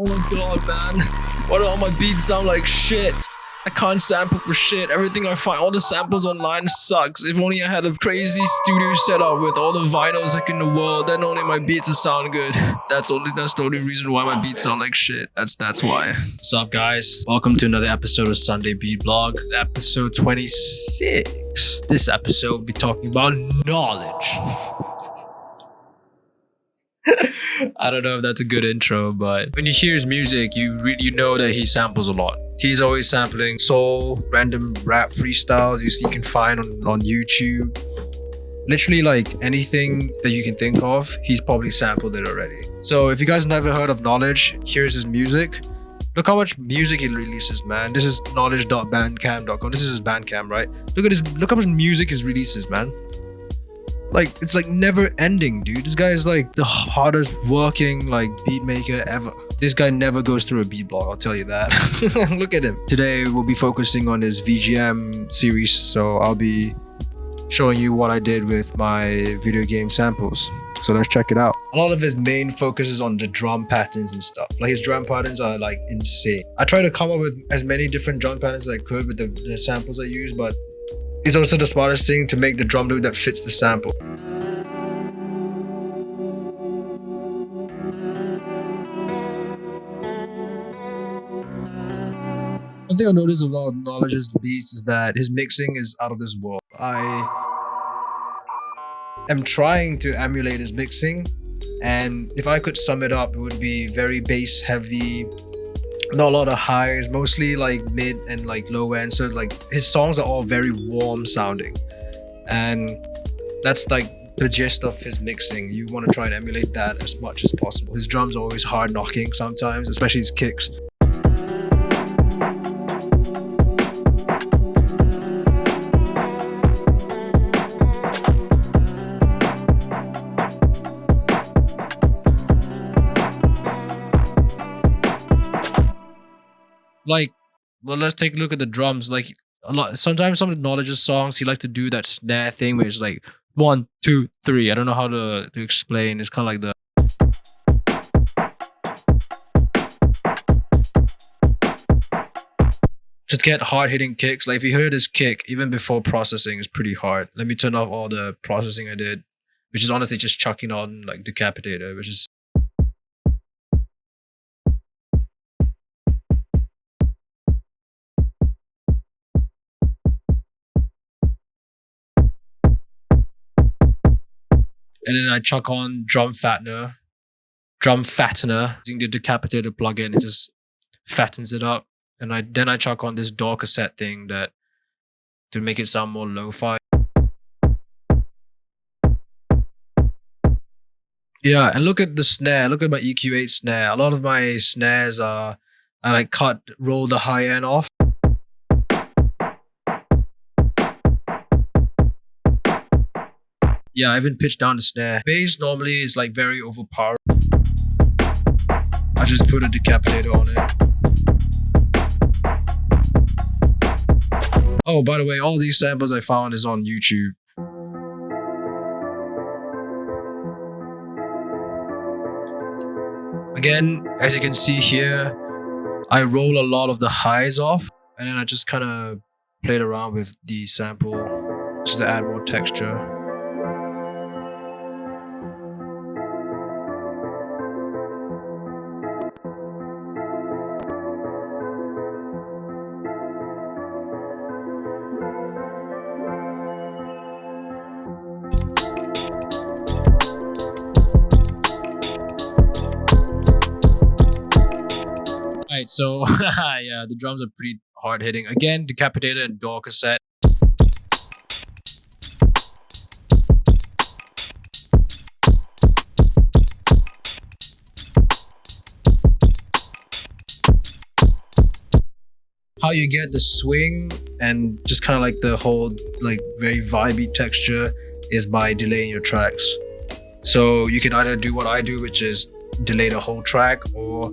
my god, man. Why do all my beats sound like shit? I can't sample for shit. Everything I find, all the samples online sucks. If only I had a crazy studio setup with all the vinyls like in the world, then only my beats would sound good. That's the only reason why my beats sound like shit. That's why. What's up, guys? Welcome to another episode of Sunday Beat Blog, episode 26. This episode will be talking about knowledge. I don't know if that's a good intro, but when you hear his music, you know that he samples a lot. He's always sampling soul, random rap freestyles you can find on YouTube. Literally like anything that you can think of, he's probably sampled it already. So if you guys never heard of Knxwledge, here's his music. Look how much music he releases, man. This is knxwledge.bandcamp.com. This is his Bandcamp, right? Look how much music he releases, man. Like, it's like never ending, dude. This guy is like the hardest working like beat maker ever. This guy never goes through a beat blog, I'll tell you that. Look at him. Today we'll be focusing on his VGM series, so I'll be showing you what I did with my video game samples. So let's check it out. A lot of his main focus is on the drum patterns and stuff. Like his drum patterns are like insane. I try to come up with as many different drum patterns as I could with the samples I use, but it's also the smartest thing to make the drum loop that fits the sample. One thing I noticed about Knxwledge's beats is that his mixing is out of this world. I am trying to emulate his mixing, and if I could sum it up, it would be very bass heavy. Not a lot of highs, mostly like mid and like low end. So like his songs are all very warm sounding, and that's like the gist of his mixing. You want to try and emulate that as much as possible. His drums are always hard knocking sometimes, especially his kicks. Like, well, let's take a look at the drums. Like sometimes some of Knxwledge's songs, he likes to do that snare thing where it's like 1, 2, 3. I don't know how to explain. It's kind of like the just get hard hitting kicks. Like if you heard his kick, even before processing, is pretty hard. Let me turn off all the processing I did, which is honestly just chucking on like Decapitator, which is. And then I chuck on drum fattener using the Decapitator plugin. It just fattens it up. And then I chuck on this DAW cassette thing that to make it sound more lo-fi. Yeah, and look at the snare. Look at my EQ8 snare. A lot of my snares I like roll the high end off. Yeah, I haven't pitched down the snare. Bass normally is like very overpowered. I just put a Decapitator on it. Oh, by the way, all these samples I found is on YouTube. Again, as you can see here, I roll a lot of the highs off, and then I just kind of played around with the sample just to add more texture. Right, so yeah, the drums are pretty hard hitting. Again, Decapitator and DAW cassette. How you get the swing and just kind of like the whole like very vibey texture is by delaying your tracks. So you can either do what I do, which is delay the whole track, or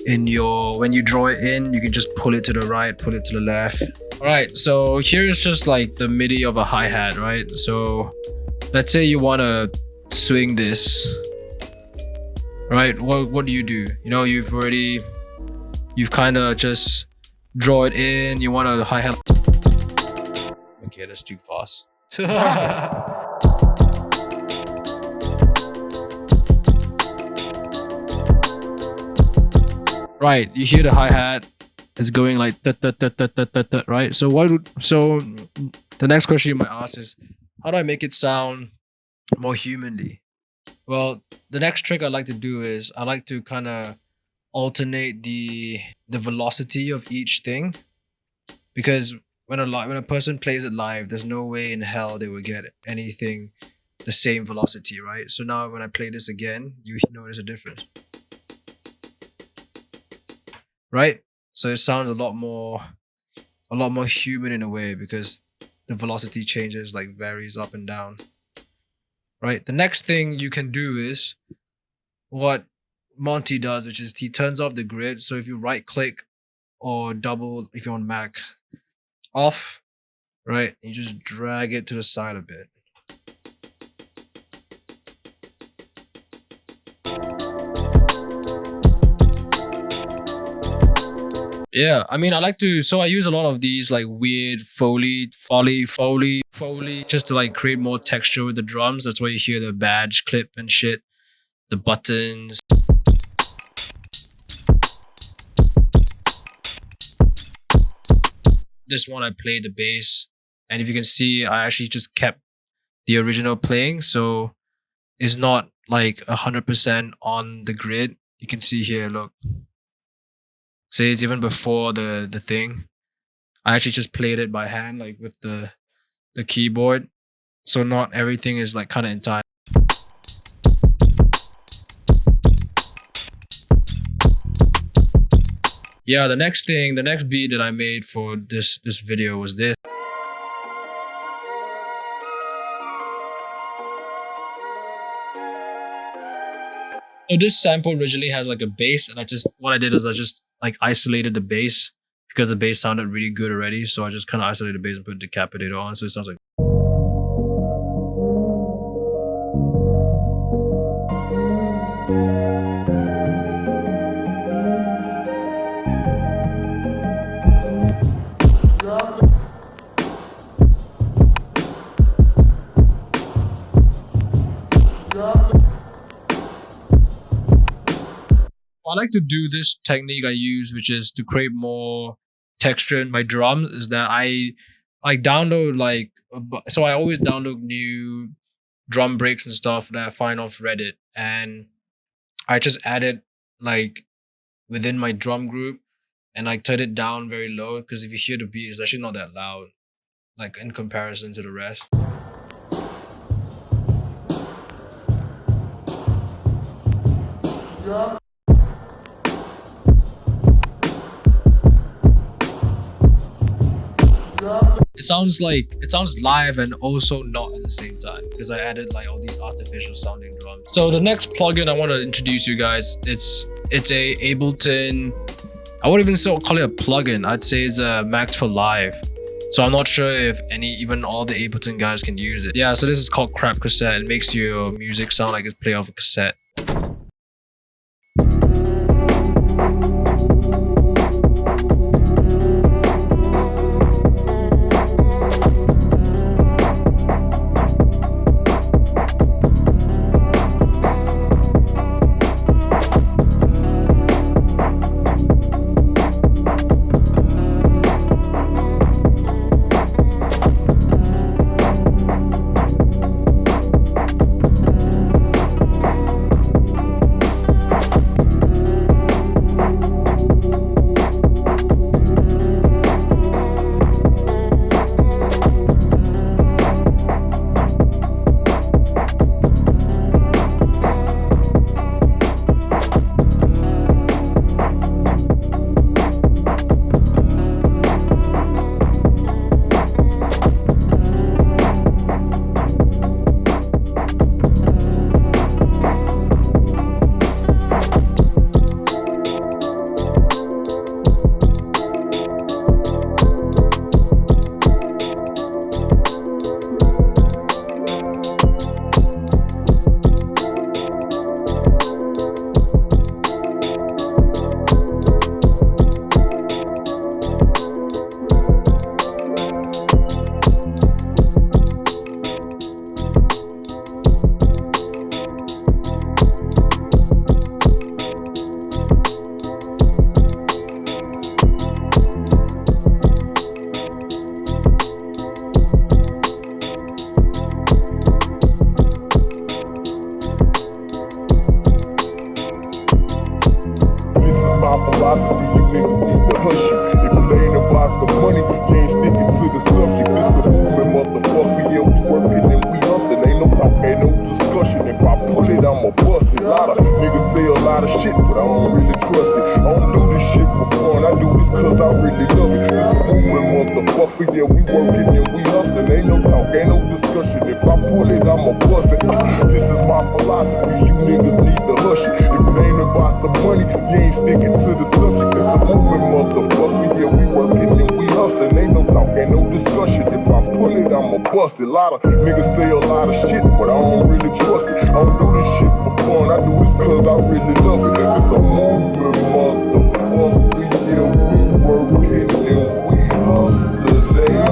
when you draw it in, you can just pull it to the right, pull it to the left. All right, so here's just like the MIDI of a hi-hat, right? So let's say you want to swing this. right? What do? You know, you've kind of just draw it in. You want a hi-hat. Okay, that's too fast. Right, you hear the hi-hat. It's going like right. So the next question you might ask is, how do I make it sound more humanly? Well, the next trick I like to do is I like to kind of alternate the velocity of each thing, because when a person plays it live, there's no way in hell they would get anything the same velocity, right? So now when I play this again, you notice a difference, right? So it sounds a lot more human in a way, because the velocity changes, like varies up and down, right? The next thing you can do is what Monty does, which is he turns off the grid. So if you right click or double, if you're on Mac, off, right, you just drag it to the side a bit. Yeah, I mean, I like to, so I use a lot of these like weird foley, just to like create more texture with the drums. That's why you hear the badge clip and shit, the buttons. This one I played the bass, and if you can see, I actually just kept the original playing, so it's not like 100% on the grid. You can see here, look. See, it's even before the thing. I actually just played it by hand, like with the keyboard. So not everything is like kind of in time. Yeah, the next beat that I made for this video was this. So this sample originally has like a bass, and what I did is I just like isolated the bass, because the bass sounded really good already. So I just kind of isolated the bass and put Decapitator on, so it sounds like. I like to do this technique I use, which is to create more texture in my drums, is that I download like, so I always download new drum breaks and stuff that I find off Reddit, and I just add it like within my drum group, and I turn it down very low, because if you hear the beat, it's actually not that loud, like in comparison to the rest. Yeah. It sounds live and also not at the same time, because I added like all these artificial sounding drums. So the next plugin I want to introduce you guys, it's a Ableton. I wouldn't even call it a plugin. I'd say it's a Max for Live. So I'm not sure if even all the Ableton guys can use it. Yeah, so this is called Crap Cassette. It makes your music sound like it's played off a cassette. my philosophy, you niggas need to hush it. If it ain't about the money, you ain't sticking to the subject. This a movement, motherfucker, yeah, we working and we hustling. Ain't no talk, ain't no discussion. If I pull it, I'ma bust it. A lot of niggas say a lot of shit, but I don't really trust it. I don't do this shit for fun, I do this cause I really love it. This a movement, motherfucker, yeah, we working and we hustling. Ain't no talk, ain't no discussion. If I pull it, I'ma bust it. This is my philosophy, you niggas need to hush it. If it ain't about the money, you ain't sticking to the subject. This a movement, motherfucker, yeah, we working and we hustling. Ain't no talk, ain't no discussion. If I pull it, I'ma bust it. A lot of niggas say a lot of shit, but I don't really